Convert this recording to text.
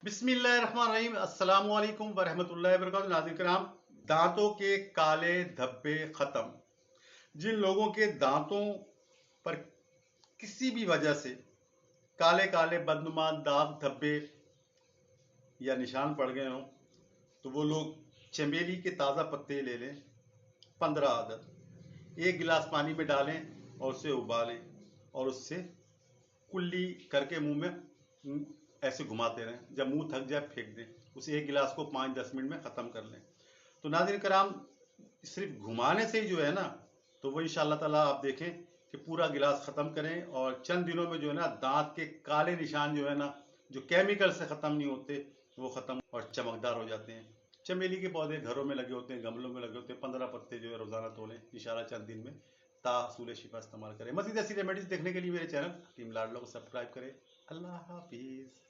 बिस्मिल्लाहिर्रहमानिर्रहीम अस्सलाम वालेकुम वरहमतुल्लाहि वबरकातुहू। नाज़रीन कराम, दांतों के काले धब्बे खत्म। जिन लोगों के दांतों पर किसी भी वजह से काले काले बदनुमा दाग धब्बे या निशान पड़ गए हों तो वो लोग चमेली के ताज़ा पत्ते ले लें, 15 आदत, 1 गिलास पानी में डालें और उसे उबालें और उससे कुल्ली करके मुंह में ऐसे घुमाते रहें। जब मुंह थक जाए फेंक दें। उस 1 गिलास को 5-10 मिनट में ख़त्म कर लें। तो नाज़रीन कराम, सिर्फ घुमाने से ही जो है ना, तो वो इंशाअल्लाह ताला आप देखें कि पूरा गिलास ख़त्म करें और चंद दिनों में जो है ना, दांत के काले निशान जो है ना, जो केमिकल से ख़त्म नहीं होते, वो ख़त्म और चमकदार हो जाते हैं। चमेली के पौधे घरों में लगे होते हैं, गमलों में लगे होते हैं। 15 पत्ते जो है रोज़ाना तोलें, इंशाअल्लाह चंद दिन में तासूल शिफा इस्तेमाल करें। मज़ीद ऐसी रेमेडीज देखने के लिए मेरे चैनल टीम लाडलो को सब्सक्राइब करें। अल्लाह हाफिज़।